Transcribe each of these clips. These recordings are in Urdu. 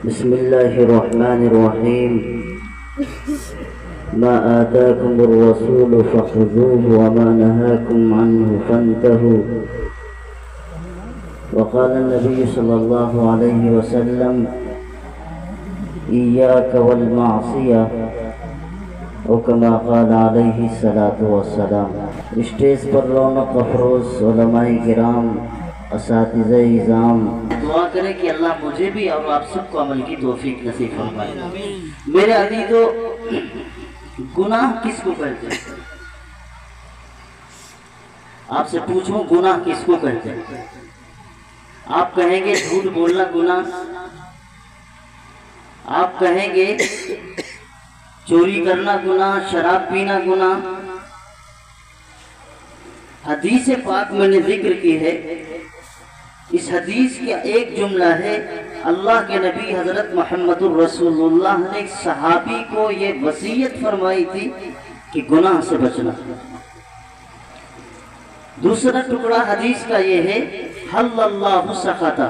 بسم الله الرحمن الرحيم ما آتاكم الرسول فخذوه وما نهاكم عنه فانتهوا وقال النبي صلى الله عليه وسلم إياك والمعصية او كما قال عليه الصلاة والسلام۔ اسٹیج پر رونق افروز علماء کرام، اساتذہ اعظام، دعا کریں کہ اللہ مجھے بھی اور آپ سب کو عمل کی توفیق نصیب فرمائے۔ میرے عزیزو، گناہ کس کو کہتے ہیں؟ آپ سے پوچھوں گناہ کس کو کہتے ہیں؟ آپ کہیں گے جھوٹ بولنا گناہ، آپ کہیں گے چوری کرنا گناہ، شراب پینا گناہ۔ حدیث پاک میں نے ذکر کی ہے، اس حدیث کا ایک جملہ ہے، اللہ کے نبی حضرت محمد الرسول اللہ نے ایک صحابی کو یہ وصیت فرمائی تھی کہ گناہ سے بچنا۔ دوسرا ٹکڑا حدیث کا یہ ہے، حل اللہ سخطہ،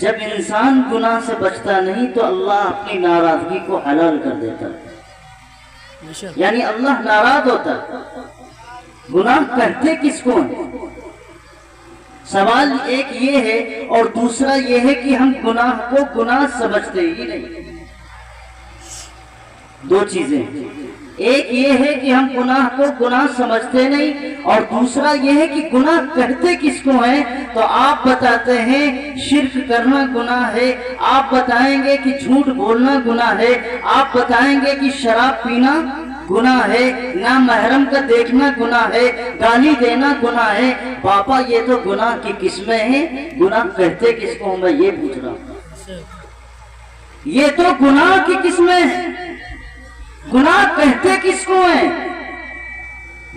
جب انسان گناہ سے بچتا نہیں تو اللہ اپنی ناراضگی کو حلال کر دیتا ہے، یعنی اللہ ناراض ہوتا ہے۔ گناہ کہتے کس کو ہیں؟ سوال ایک یہ ہے، اور دوسرا یہ ہے کہ ہم گناہ کو گناہ سمجھتے ہی نہیں۔ دو چیزیں، ایک یہ ہے کہ ہم گناہ کو گناہ سمجھتے نہیں، اور دوسرا یہ ہے کہ گناہ کہتے کس کو ہیں؟ تو آپ بتاتے ہیں شرک کرنا گناہ ہے، آپ بتائیں گے کہ جھوٹ بولنا گناہ ہے، آپ بتائیں گے کہ شراب پینا گناہ ہے، نامحرم کا دیکھنا گناہ ہے، گالی دینا گناہ ہے۔ باپا یہ تو گناہ کی قسمیں ہیں، گناہ کہتے کس کو؟ میں یہ پوچھ رہا ہوں۔ یہ تو گناہ کی قسمیں ہیں، گناہ کہتے کس کو ہیں؟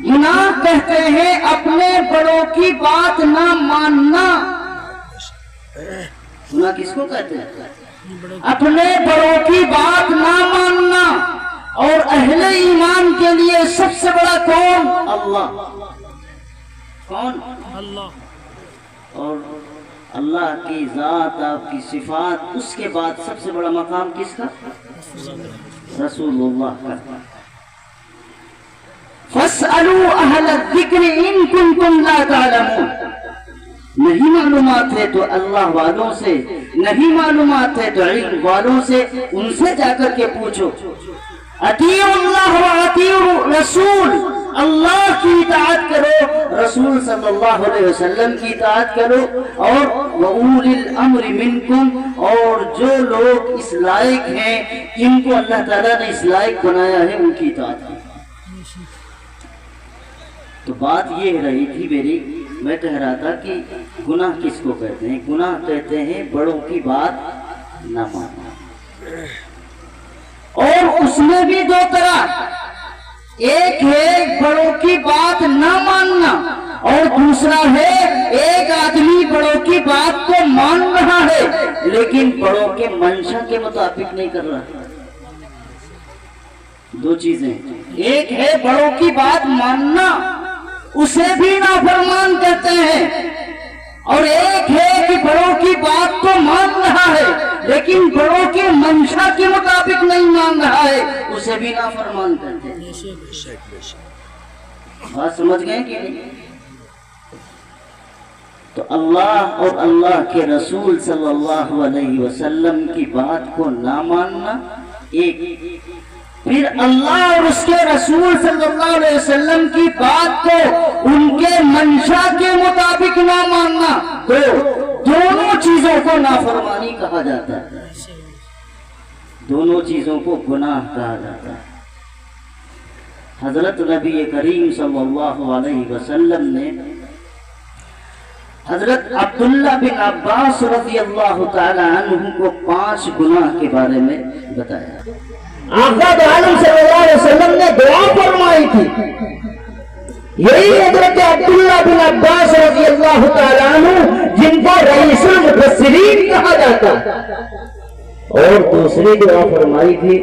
گناہ کہتے ہیں اپنے بڑوں کی بات نہ ماننا۔ گناہ کس کو کہتے ہیں؟ اپنے بڑوں کی بات نہ ماننا۔ اور اہل ایمان کے لیے سب سے بڑا کون؟ اللہ۔ کون؟ اللہ۔ اور اللہ کی ذات، آپ کی صفات، اس کے بعد سب سے بڑا مقام کس کا؟ رسول اللہ کا۔ فَاسْأَلُوا أَهْلَ الذِّكْرِ إِن كُنتُمْ لَا تَعْلَمُونَ۔ نہیں معلومات ہے تو اللہ والوں سے، نہیں معلومات ہے تو علم والوں سے، ان سے جا کر کے پوچھو۔ اطیعوا اللہ و اطیعوا رسول، اللہ کی اطاعت کرو، رسول صلی اللہ علیہ وسلم کی اطاعت کرو، اور وَأُولِي الْأَمْرِ مِنْكُمْ، اور جو لوگ اس لائق ہیں، جن کو اللہ تعالیٰ نے اس لائق بنایا ہے، ان کی اطاعت کرو۔ تو بات یہ رہی تھی میری، میں کہہ رہا تھا کہ گناہ کس کو کہتے ہیں؟ گناہ کہتے ہیں بڑوں کی بات نہ ماننا، اور اس میں بھی دو طرح، ایک ہے بڑوں کی بات نہ ماننا، اور دوسرا ہے ایک آدمی بڑوں کی بات کو مان رہا ہے لیکن بڑوں کے منشا کے مطابق نہیں کر رہا۔ دو چیزیں، ایک ہے بڑوں کی بات ماننا، اسے بھی نافرمان کہتے ہیں، اور ایک ہے کہ بڑوں کی بات کو مان رہا ہے لیکن بڑوں کے منشا کے مطابق نہیں مان رہا ہے، اسے بھی نافرمان کہتے ہیں۔ بات سمجھ گئے کہ نہیں؟ تو اللہ اور اللہ کے رسول صلی اللہ علیہ وسلم کی بات کو نہ ماننا ایک، پھر اللہ اور اس کے رسول صلی اللہ علیہ وسلم کی بات کو ان کے منشا کے مطابق نہ ماننا، دونوں چیزوں کو نافرمانی کہا جاتا ہے، دونوں چیزوں کو گناہ کہا جاتا ہے۔ حضرت نبی کریم صلی اللہ علیہ وسلم نے حضرت عبداللہ بن عباس رضی اللہ تعالی عنہ کو 5 گناہ کے بارے میں بتایا۔ آقا عالم صلی اللہ علیہ وسلم نے دعا فرمائی تھی، یہی حضرت عبداللہ بن عباس رضی اللہ تعالی عنہ جن کو رئیس المفسرین کہا جاتا، اور دوسری دعا فرمائی تھی،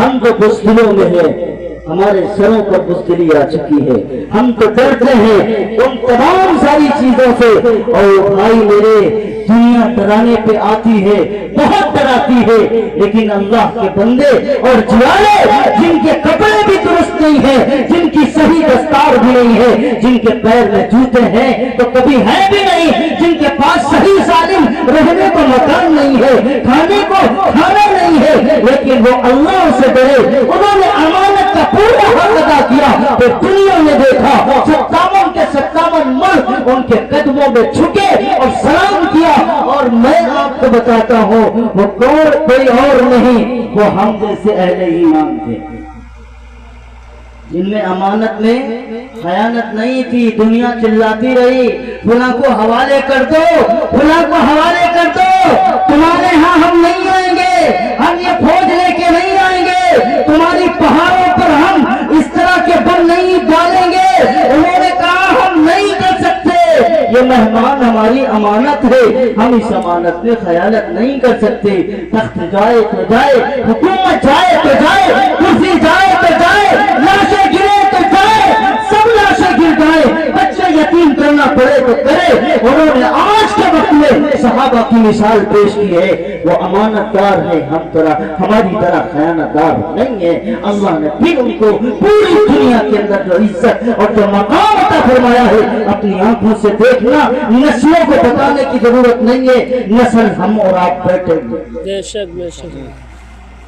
ہم تو بزدلوں میں ہیں، ہمارے سروں پر بزدلی آ چکی ہے، ہم تو ڈرتے ہیں ان تمام ساری چیزوں سے۔ اور بھائی میرے، دنیا ڈرانے پہ آتی ہے، بہت ڈراتی ہے، لیکن اللہ کے بندے اور جوالے جن کے کپڑے بھی درست نہیں ہیں، جن کی صحیح دستار بھی نہیں ہے، جن کے پیر میں جوتے ہیں تو کبھی ہے بھی نہیں، جن کے پاس صحیح سالم رہنے کو مکان نہیں ہے، کھانے کو کھانا نہیں ہے، لیکن وہ اللہ سے ڈرے، انہوں نے امانت کا پورا حق ادا کیا، تو دنیا نے دیکھا 57 کے 57 مرد ان کے قدموں میں جھکے اور سلام کیا۔ اور میں آپ کو بتاتا ہوں وہ کوئی اور نہیں، وہ ہم جیسے اہل ایمان تھے جن میں امانت میں خیانت نہیں تھی۔ دنیا چلاتی رہی فلاں کو حوالے کر دو، فلاں کو حوالے کر دو، تمہارے ہاں ہم نہیں آئیں گے، ہم یہ فوج لے کے نہیں آئیں گے، تمہاری پہاڑوں پر ہم اس طرح کے بم نہیں ڈالیں گے۔ انہوں نے کہا ہم نہیں کر سکتے، یہ مہمان ہماری امانت ہے، ہم اس امانت میں خیانت نہیں کر سکتے۔ تخت جائے تو جائے، حکومت جائے تو جائے، کرسی جائے تو جائے، لاشیں گرے تو جائے، سب لاشیں گر جائے، بچے یتیم کرنا پڑے تو کرے۔ انہوں نے آج کے وقت میں صحابہ کی مثال پیش کی ہے، وہ امانت دار ہے، ہماری طرح خیانت دار نہیں ہے۔ اللہ نے پھر ان کو پوری دنیا کے اندر جو عزت اور جو مقام عطا فرمایا ہے، اپنی آنکھوں سے دیکھنا، نسلوں کو بتانے کی ضرورت نہیں ہے، نسل ہم اور آپ بیٹھے گے۔ بے شک بے شک،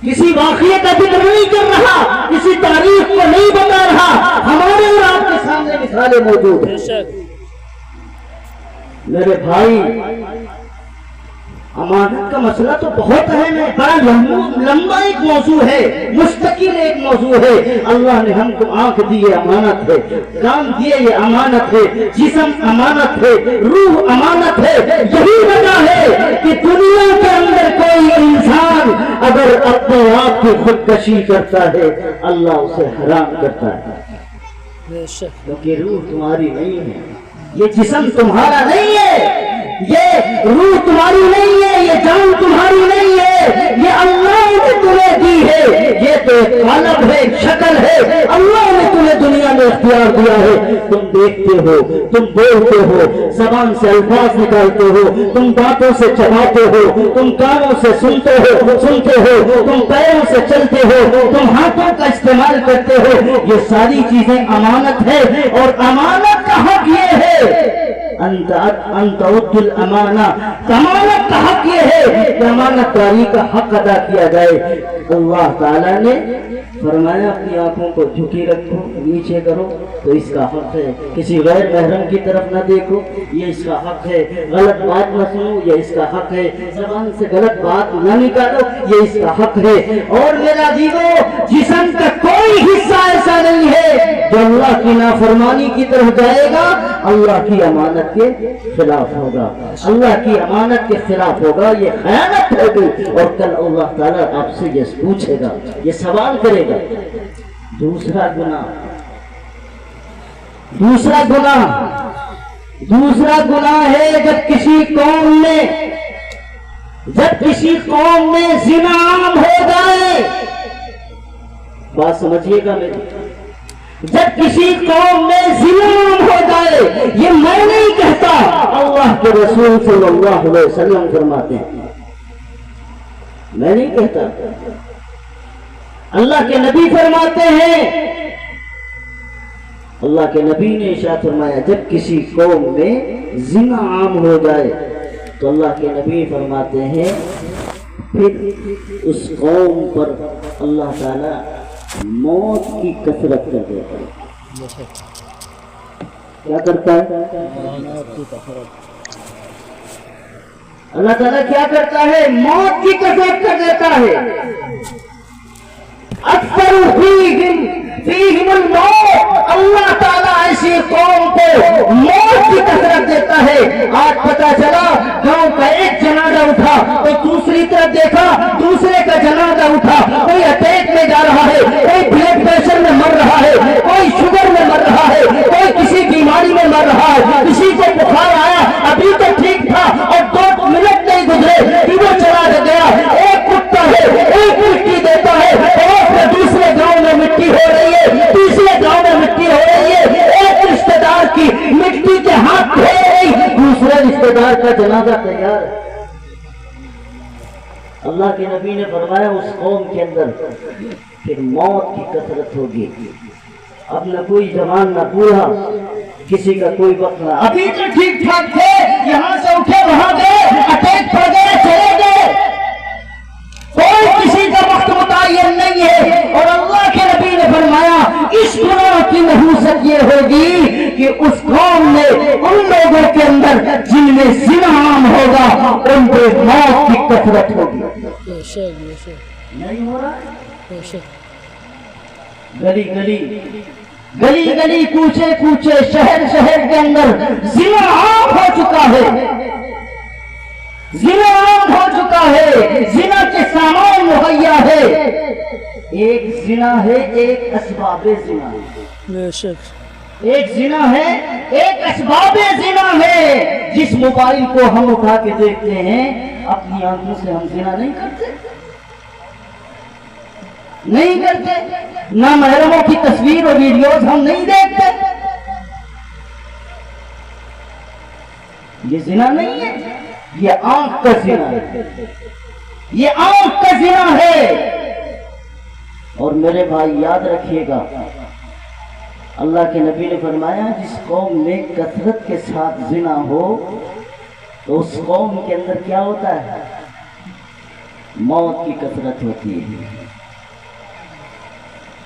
کسی واقعے کا ذکر نہیں کر رہا، کسی تاریخ کو نہیں بتا رہا، ہمارے اور آپ کے سامنے مثالیں موجود ہیں۔ بے شک میرے بھائی، امانت کا مسئلہ تو بہت اہم ہے، بڑا لمبا ایک موضوع ہے، مستقل ایک موضوع ہے۔ اللہ نے ہم کو آنکھ دی ہے، امانت ہے، کان دیے یہ امانت ہے، جسم امانت ہے، روح امانت ہے۔ یہی وجہ ہے کہ دنیا کے اندر کوئی انسان اگر اپنے آپ کی خودکشی کرتا ہے اللہ اسے حرام کرتا ہے، بے شک، کیونکہ روح تمہاری نہیں ہے، یہ جسم تمہارا نہیں ہے، یہ روح تمہاری نہیں ہے، یہ جان تمہاری نہیں ہے، یہ اللہ نے تمہیں دی ہے، یہ تو ایک قالب ہے، ایک شکل ہے، اللہ نے تمہیں دنیا میں اختیار دیا ہے۔ تم دیکھتے ہو، تم بولتے ہو، زبان سے الفاظ نکالتے ہو، تم دانتوں سے چباتے ہو، تم کانوں سے سنتے ہو، تم پیروں سے چلتے ہو، تم ہاتھوں کا استعمال کرتے ہو، یہ ساری چیزیں امانت ہے۔ اور امانت کا حق یہ ہے انت عد الامانہ، امانت کا حق یہ ہے کہ امانت داری کا حق ادا کیا جائے۔ اللہ تعالیٰ نے فرمایا اپنی آنکھوں کو جھکی رکھو، نیچے کرو، تو اس کا حق ہے۔ کسی غیر محرم کی طرف نہ دیکھو، یہ اس کا حق ہے۔ غلط بات نہ سنو، یہ اس کا حق ہے۔ زبان سے غلط بات نہ نکالو، یہ اس کا حق ہے۔ اور میرا عزیزو، جسم کا کوئی حصہ ایسا نہیں ہے جو اللہ کی نافرمانی کی طرف جائے گا، اللہ کی امانت کے خلاف ہوگا، اللہ کی امانت کے خلاف ہوگا، یہ خیانت ہوگی۔ اور کل اللہ تعالیٰ آپ سے یہ پوچھے گا، یہ سوال کرے گا۔ دوسرا گناہ ہے جب کسی قوم میں زنا عام ہو جائے۔ بات سمجھیے گا میری، جب کسی قوم میں زنا عام ہو جائے، یہ میں نہیں کہتا، اللہ کے رسول صلی اللہ علیہ وسلم فرماتے ہیں، میں نہیں کہتا، اللہ کے نبی فرماتے ہیں۔ اللہ کے نبی نے ارشاد فرمایا جب کسی قوم میں زنا عام ہو جائے تو اللہ کے نبی فرماتے ہیں پھر اس قوم پر اللہ تعالیٰ موت کی کثرت کر دیتا ہے۔ کیا کرتا ہے اللہ تعالیٰ؟ کیا کرتا ہے؟ موت کی کثرت کر دیتا ہے۔ اکثر فیہم الموت، اللہ تعالیٰ ایسی قوم کو موت کی کثرت دیتا ہے۔ آج پتا چلا گاؤں کا ایک جنازہ اٹھا تو دوسری طرف دیکھا دوسرے کا جنازہ اٹھا، کوئی اٹیک میں جا رہا ہے، کوئی بلڈ پریشر میں مر رہا ہے، کوئی شوگر میں مر رہا ہے، کوئی کسی بیماری میں مر رہا ہے، کسی کو بخار آیا ابھی تو ٹھیک تھا اور 2 منٹ نہیں گزرے کہ وہ چلا گیا۔ ایک کتا ہے، ایک الٹی دیتا ہے اور پھر کے ہاتھ دھوئے دوسرے رشتے دار کا جنازہ تیار ہے۔ اللہ کے نبی نے فرمایا اس قوم کے اندر پھر موت کی کثرت ہوگی، اب نہ کوئی جوان نہ بوڑھا، کسی کا کوئی وقت نہ، ابھی تو ٹھیک ٹھاک تھے، یہاں سے اٹھے وہاں گئے، اٹیک پڑ گئے چلے گئے، کوئی کسی کا وقت متعین نہیں ہے۔ اور اللہ کے نبی نے فرمایا اس گناہ کی نحوست یہ ہوگی کہ اس قوم نے ان لوگوں کے اندر جن میں زنا عام ہوگا ان پہ موت کی کثرت ہوگی۔ نہیں ہو رہا ہے؟ گلی گلی گلی گلی کوچے کوچے شہر شہر کے اندر زنا عام ہو چکا ہے، زنا عام ہو چکا ہے، زنا کے سامان مہیا ہے۔ ایک زنا ہے، ایک اسباب زنا ہے، ایک زنا ہے، ایک اسباب زنا ہے۔ جس موبائل کو ہم اٹھا کے دیکھتے ہیں اپنی آنکھوں سے ہم زنا نہیں کرتے، نہیں کرتے، نہ محرموں کی تصویر اور ویڈیوز ہم نہیں دیکھتے، یہ زنا نہیں ہے، یہ آنکھ کا زنا ہے، یہ آنکھ کا زنا ہے۔ اور میرے بھائی یاد رکھیے گا اللہ کے نبی نے فرمایا جس قوم میں کثرت کے ساتھ زنا ہو تو اس قوم کے اندر کیا ہوتا ہے؟ موت کی کثرت ہوتی ہے،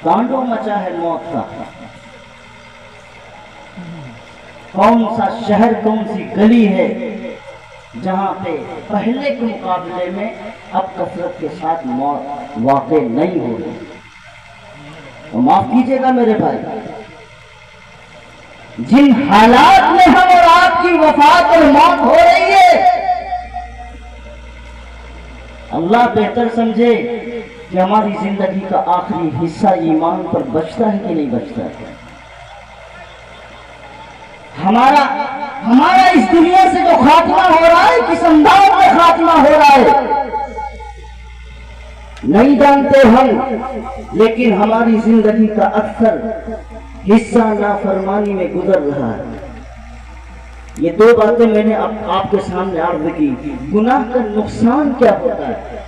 کانڈوں مچا ہے موت کا۔ کون سا شہر، کون سی گلی ہے جہاں پہ پہلے کے مقابلے میں اب کثرت کے ساتھ موت واقع نہیں ہو رہی؟ تو معاف کیجیے گا میرے بھائی، جن حالات میں ہم اور آپ کی وفات اور موت ہو رہی ہے اللہ بہتر سمجھے کہ ہماری زندگی کا آخری حصہ ایمان پر بچتا ہے کہ نہیں بچتا ہے۔ ہمارا اس دنیا سے جو خاتمہ ہو رہا ہے کس انداز میں خاتمہ ہو رہا ہے نہیں جانتے ہم، لیکن ہماری زندگی کا اکثر حصہ نافرمانی میں گزر رہا ہے۔ یہ دو باتیں میں نے آپ کے سامنے عرض کی۔ گناہ کا نقصان کیا ہوتا ہے؟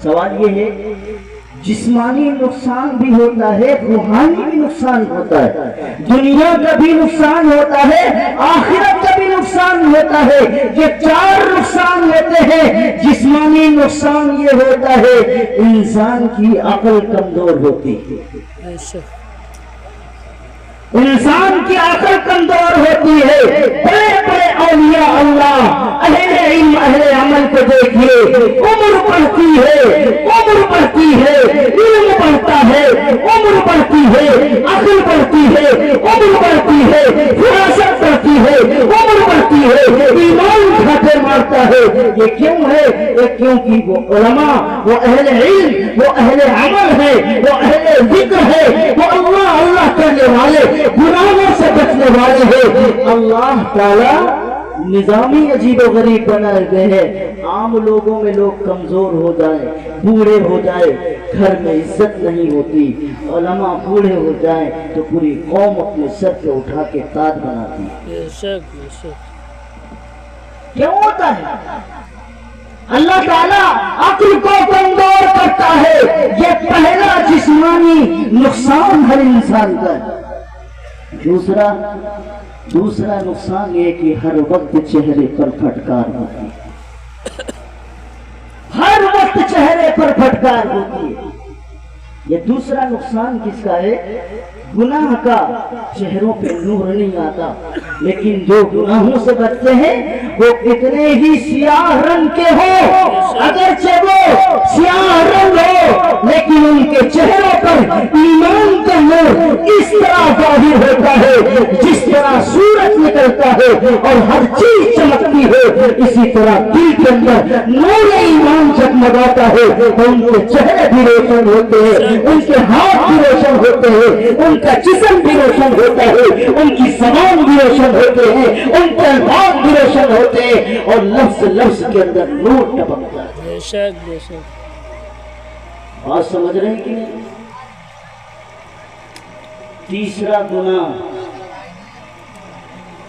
سوال یہ ہے جسمانی نقصان بھی ہوتا ہے، روحانی بھی نقصان ہوتا ہے، دنیا کا بھی نقصان ہوتا ہے، آخرت کا بھی نقصان ہوتا ہے۔ یہ چار نقصان ہوتے ہیں۔ جسمانی نقصان یہ ہوتا ہے انسان کی عقل کمزور ہوتی ہے، انسان کی عقل کمزور ہوتی ہے۔ بڑے بڑے اولیاء اللہ اہل علم اہل عمل کو دیکھیے، عمر بڑھتی ہے، عمر بڑھتی ہے، علم بڑھتا ہے، عمر بڑھتی ہے، عقل بڑھتی ہے، عمر بڑھتی ہے، فراست بڑھتی ہے، عمر بڑھتی ہے، ایمان کھاتے مارتا ہے۔ یہ کیوں ہے؟ یہ کیونکہ وہ علماء، وہ اہل علم، وہ اہل عمل ہے، وہ اہل ذکر ہے، وہ اللہ اللہ کرنے والے، گناہوں سے بچنے والے ہیں۔ اللہ تعالیٰ نظامی عجیب و غریب بنائے گئے ہیں۔ عام لوگوں میں لوگ کمزور ہو جائیں، بوڑھے ہو جائیں، گھر میں عزت نہیں ہوتی، علماء بوڑھے ہو جائیں تو پوری قوم اپنے سر پہ اٹھا کے تاج بناتی ہے۔ کیوں ہوتا ہے؟ اللہ تعالیٰ عقل کو کمزور کرتا ہے۔ یہ پہلا جسمانی نقصان ہر انسان کا ہے۔ دوسرا نقصان یہ کہ ہر وقت چہرے پر پھٹکار ہوتی ہے، ہر وقت چہرے پر پھٹکار ہوتی ہے۔ یہ دوسرا نقصان کس کا ہے؟ گناہ کا چہروں پہ نور نہیں آتا، لیکن جو گناہوں سے بچتے ہیں وہ کتنے ہی سیاہ رنگ کے ہو، اگرچہ وہ سیاہ رنگ ہو لیکن ان کے چہروں پر ایمان کا نور اس طرح ظاہر ہوتا ہے جس طرح سورج نکلتا ہے اور ہر چیز چمکتی ہے، اسی طرح دل کے اندر نور ایمان جگمگاتا ہے تو ان کے چہرے بھی روشن ہوتے ہیں، ان کے ہاتھ بھی روشن ہوتے ہیں، ان کا جسم بھی روشن ہوتا ہے، ان کی زبان بھی روشن ہوتے ہیں، ان کے الفاظ بھی روشن ہوتے ہیں اور لفظ لفظ کے اندر نور ٹپکتا ہے۔ بات سمجھ رہے ہیں کہ نہیں؟ تیسرا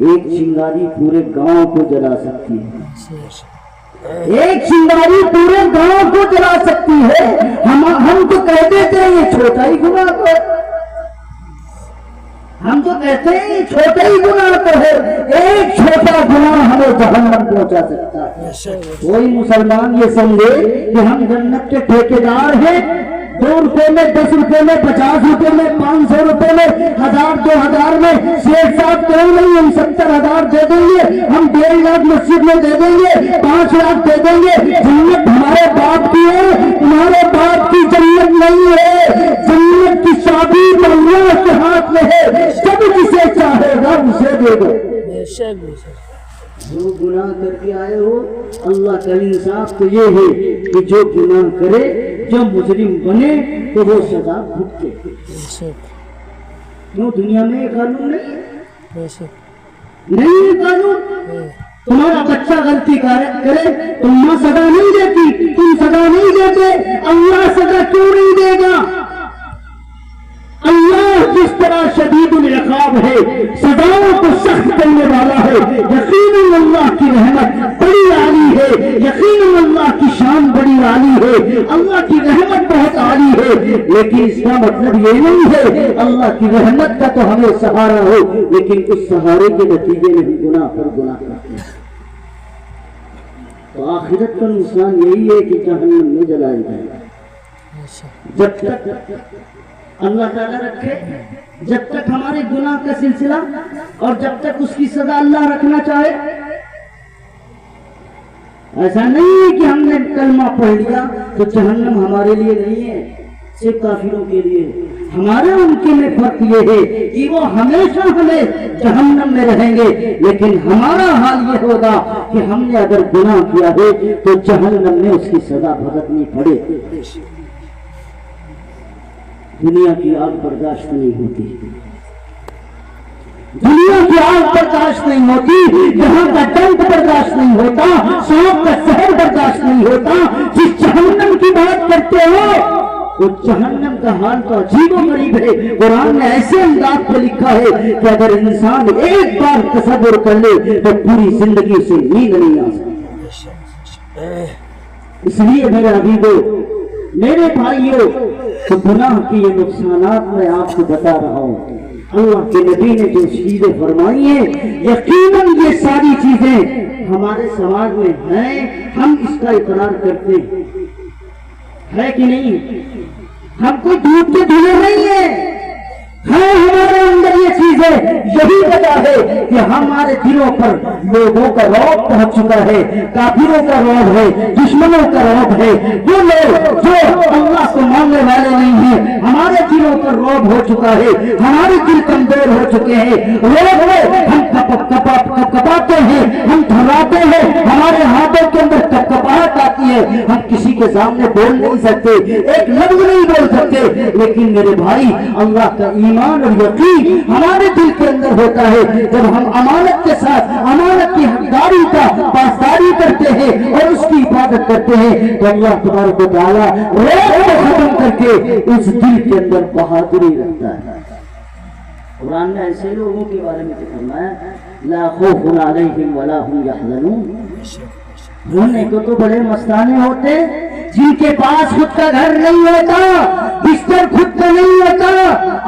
ایک چنگاری پورے گاؤں کو جلا سکتی ہے، ایک چنگاری پورے گاؤں کو جلا سکتی ہے۔ ہم تو کہتے تھے یہ چھوٹا ہی گناہ تو ہے، ہم تو کہتے ہیں یہ چھوٹا ہی گناہ تو ہے، ایک چھوٹا گناہ ہمیں جہنم پہنچا سکتا ہے۔ کوئی مسلمان یہ سمجھے کہ ہم جنت کے ٹھیکیدار ہیں، 2 روپے میں 10 روپے میں 50 روپے میں 500 روپے میں 1000 2000 میں 6 7 کروڑ نہیں، ہم 70,000 دے دیں گے، ہم 1.5 لاکھ مسجد میں دے دیں گے، 5 لاکھ دے دیں گے۔ جنت ہمارے باپ کی ہے، تمہارے باپ کی جنت نہیں ہے۔ جنت کی چابی اللہ کے ہاتھ میں ہے، جب جسے چاہے گا اسے دے دو۔ جو گناہ کر کے آئے ہو، اللہ کا انصاف تو یہ ہے کہ جو گناہ کرے، جو مجرم بنے تو وہ سزا بھگتے۔ کیوں دنیا میں یہ قانون نہیں ہے؟ نہیں ہے قانون۔ تمہارا بچہ غلطی کرے تم ماں سزا نہیں دیتی، تم سزا نہیں دیتے، اللہ سزا کیوں نہیں دے گا؟ اللہ جس طرح شدید العقاب ہے، سزاؤں کو سخت کرنے والا ہے۔ یقیناً اللہ کی رحمت بڑی عالی ہے، یقیناً اللہ کی شان بڑی عالی ہے، اللہ کی رحمت بہت عالی ہے، لیکن اس کا مطلب یہ نہیں ہے اللہ کی رحمت کا تو ہمیں سہارا ہو، لیکن اس سہارے کے نتیجے میں ہم گناہ پر گناہ کرتے ہیں۔ تو آخرت کا نقصان یہی ہے کہ جہنم میں جلائے جائیں گے۔ جب تک اللہ تعالیٰ رکھے، جب تک ہمارے گناہ کا سلسلہ اور جب تک اس کی سزا اللہ رکھنا چاہے، ایسا نہیں ہے کہ ہم نے کلمہ پڑھ لیا تو جہنم ہمارے لیے نہیں ہے، صرف کافروں کے لیے۔ ہمارے ان کے میں فرق یہ ہے کہ وہ ہمیشہ ہمیں جہنم میں رہیں گے، لیکن ہمارا حال یہ ہوگا کہ ہم نے اگر گناہ کیا ہے تو جہنم میں اس کی سزا بھگتنی پڑے۔ دنیا کی آگ برداشت نہیں ہوتی، دنیا کی آگ برداشت نہیں ہوتی، جہاں کا ڈنک برداشت نہیں ہوتا، سانپ کا زہر برداشت نہیں ہوتا۔ جس جہنم کی بات کرتے ہو وہ جہنم کا حال تو عجیب و غریب ہے۔ قرآن نے ایسے انداز پہ لکھا ہے کہ اگر انسان ایک بار تصور کر لے تو پوری زندگی سے نیند نہیں آ سکتی۔ اس لیے میرے حبیبو، میرے بھائیوں، تو گناہ کی یہ نقصانات میں آپ کو بتا رہا ہوں۔ اللہ کے نبی نے جو چیزیں فرمائی ہیں، یقیناً یہ ساری چیزیں ہمارے سماج میں ہیں، ہم اس کا اقرار کرتے ہیں کہ نہیں؟ ہم کوئی دودھ کے دھلے نہیں ہیں، ہمارے اندر یہ چیزیں، یہی وجہ ہے کہ ہمارے دلوں پر لوگوں کا رعب پہنچ چکا ہے، کافروں کا رعب ہے، دشمنوں کا رعب ہے۔ وہ لوگ جو اللہ کو ماننے والے نہیں ہیں، ہمارے دلوں پر رعب ہو چکا ہے، ہمارے دل کمزور ہو چکے ہیں۔ رعب ہے، ہم کپاتے ہیں، ہم دھڑاتے ہیں، ہمارے ہاتھوں کے اندر کپکپاہٹ آتی ہے، ہم کسی کے سامنے بول نہیں سکتے، ایک لفظ نہیں بول سکتے۔ لیکن میرے بھائی، اللہ کا ایمان اور یقین ہمارے دل کے اندر ہوتا ہے جب ہم امانت کے ساتھ امانت کی حقداری کا پاسداری کرتے ہیں اور اس کی حفاظت کرتے ہیں، تو اللہ تبارک و تعالیٰ رعب کو ختم کر کے اس دل کے اندر بہادری رکھتا ہے۔ قرآن نے ایسے لوگوں کے بارے میں فرمایا، لا خوف علیہم ولا ہم یحزنون۔ رونے کو تو بڑے مستانے ہوتے جن کے پاس خود کا گھر نہیں ہوتا، بستر خود کا نہیں ہوتا،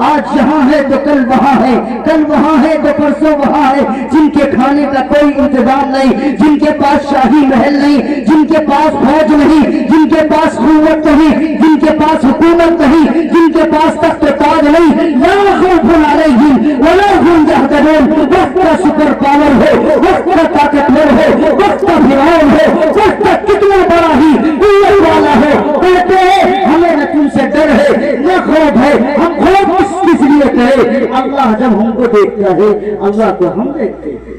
آج یہاں ہے تو کل وہاں ہے، کل وہاں ہے تو پرسوں وہاں ہے، جن کے کھانے کا کوئی انتظام نہیں، جن کے پاس شاہی محل نہیں، جن کے پاس فوج نہیں، جن کے پاس قوت نہیں، جن کے پاس حکومت نہیں، جن کے پاس تخت و تاج نہیں، لا خوف علیہم ولا هم یحزنون۔ وقت کا سپر پاور ہے، وقت کا طاقتور ہے، وقت کا فرعون ہے، وقت کا کتنا بڑا ہی قوت والا ہے، کہتے ہیں ہمیں نہ تم سے ڈر ہے نہ خوف ہے، ہم خوف کس لیے کہے؟ اللہ جب ہم کو دیکھتا ہے، اللہ کو ہم دیکھتے ہیں۔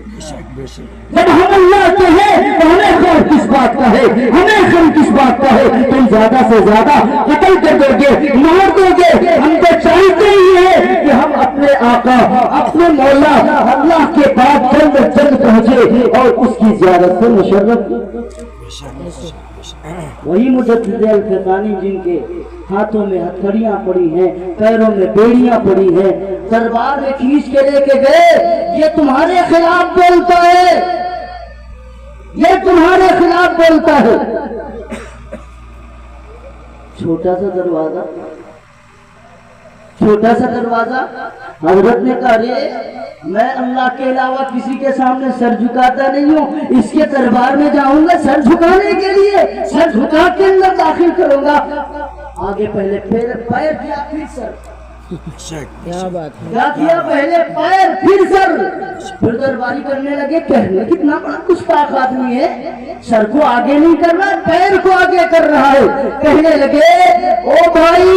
جب ہم اللہ کے ہیں تو ہمیں خوف کس بات کا ہے، ہمیں غم کس بات کا ہے؟ تم زیادہ سے زیادہ قتل کر دو گے، مار دو گے، ہم تو چاہتے ہی ہے کہ ہم اپنے آقا اپنے مولا اللہ کے بعد جلد از جلد پہنچے اور اس کی زیارت سے مشرف۔ وہی مجدد الفیضانی جن کے ہاتھوں میں ہتھکڑیاں پڑی ہیں، پیروں میں بیڑیاں پڑی ہیں، دربار میں کھینچ کے لے کے گئے، یہ تمہارے خلاف بولتا ہے، یہ تمہارے خلاف بولتا ہے۔ چھوٹا سا دروازہ حضرت نے کہا رے میں اللہ کے علاوہ کسی کے سامنے سر جھکاتا نہیں ہوں، اس کے دربار میں جاؤں گا سر جھکانے کے لیے، سر جھکا کے اندر داخل کروں گا۔ آگے پہلے پیر کیا پھر سر، کیا بات ہے، کیا کیا؟ پہلے پیر پھر سر، پھر درباری کرنے لگے، کہنے کتنا بڑا گستاخ آدمی ہے، سر کو آگے نہیں کر رہا پیر کو آگے کر رہا ہے۔ کہنے لگے او بھائی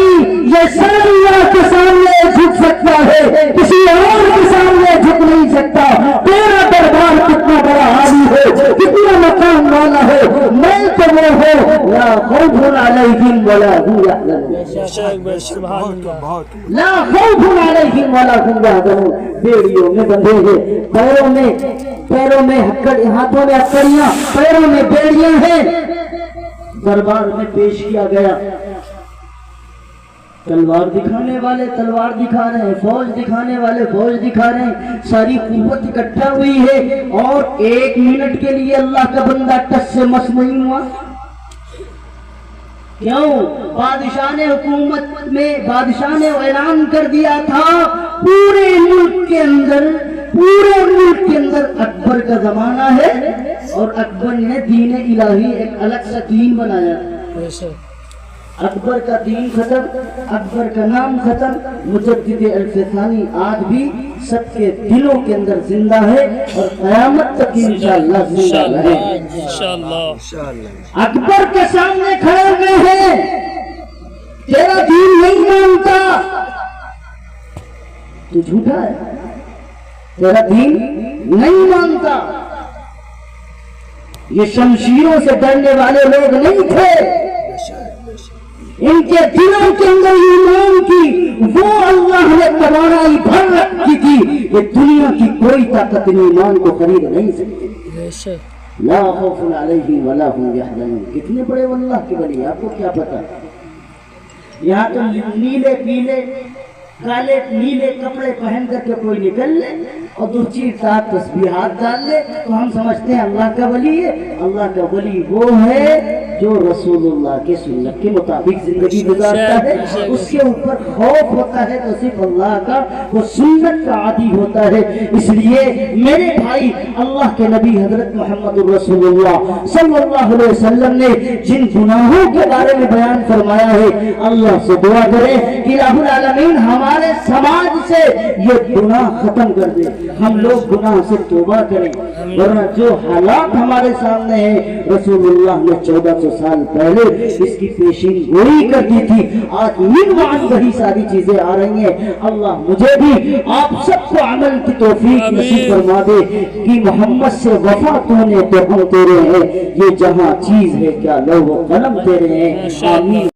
یہ سر اللہ کے سامنے جھک سکتا ہے، کسی اور کے سامنے جھک نہیں سکتا، تیرا دربار کتنا بڑا عالی ہے، کتنا مقام والا ہے، میں تو وہ ہوں لا خوف علیہم ولا هم يحزنون، سبحان اللہ، لا خوف علیہم ولا هم يحزنون۔ بیڑیوں میں بندھے ہیں، پیروں میں ہاتھوں میں ہتھکڑیاں، پیروں میں بیڑیاں ہیں، دربار میں پیش کیا گیا۔ تلوار دکھانے والے تلوار دکھا رہے ہیں، فوج دکھانے والے فوج دکھا رہے ہیں، ساری قوت اکٹھا ہوئی ہے، اور ایک منٹ کے لیے اللہ کا بندہ ٹس سے مس نہیں ہوا۔ کیوں؟ بادشاہ نے حکومت میں بادشاہ نے اعلان کر دیا تھا پورے ملک کے اندر اکبر کا زمانہ ہے، اور اکبر نے دین الہی ایک الگ سا دین بنایا۔ اکبر کا دین ختم، اکبر کا نام ختم، مجدد الفیضانی آج بھی سب کے دلوں کے اندر زندہ ہے، اور قیامت تک انشاءاللہ زندہ رہے۔ اکبر کے سامنے کھڑے ہوئے ہیں، تیرا دین نہیں مانتا تو جھوٹا ہے، تیرا دین نہیں مانتا۔ یہ شمشیروں سے ڈرنے والے لوگ نہیں تھے، ان کے دلوں کے اندر ایمان کی وہ اللہ نے توانائی بھر رکھی تھی، یہ دنیا کی کوئی طاقت ایمان کو خرید نہیں سکتی۔ لا خوف علیہم ولا هم يحزنون۔ کتنے بڑے واللہ کے ولی، آپ کو کیا پتا؟ یہاں تو نیلے پیلے کالے نیلے کپڑے پہن کر کے کوئی نکل لے اور دوسری ساتھ تسبیحات ڈال لے تو ہم سمجھتے ہیں اللہ کا ولی ہے۔ اللہ کا ولی وہ ہے جو رسول اللہ کے سنت کے مطابق زندگی گزارتا ہے، اس کے اوپر خوف ہوتا ہے تو صرف اللہ کا، وہ سنت کا عادی ہوتا ہے۔ اس لیے میرے بھائی، اللہ کے نبی حضرت محمد الرسول اللہ صلی اللہ علیہ وسلم نے جن گناہوں کے بارے میں بیان فرمایا ہے، اللہ سے دعا کریں کہ الہ العالمین ہمارے سماج سے یہ گناہ ختم کر دے، ہم لوگ گناہ سے توبہ کریں، ورنہ جو حالات ہمارے سامنے ہیں رسول اللہ نے 1400 سال پہلے اس کی پیشین گوئی کر دی تھی، آج من بعد وہی ساری چیزیں آ رہی ہیں۔ اللہ مجھے بھی آپ سب کو عمل کی توفیق نصیب فرما دے کہ محمد سے وفا تو نے تو ہم تیرے ہیں، یہ جہاں چیز ہے کیا لوح و قلم تیرے ہیں، آمین۔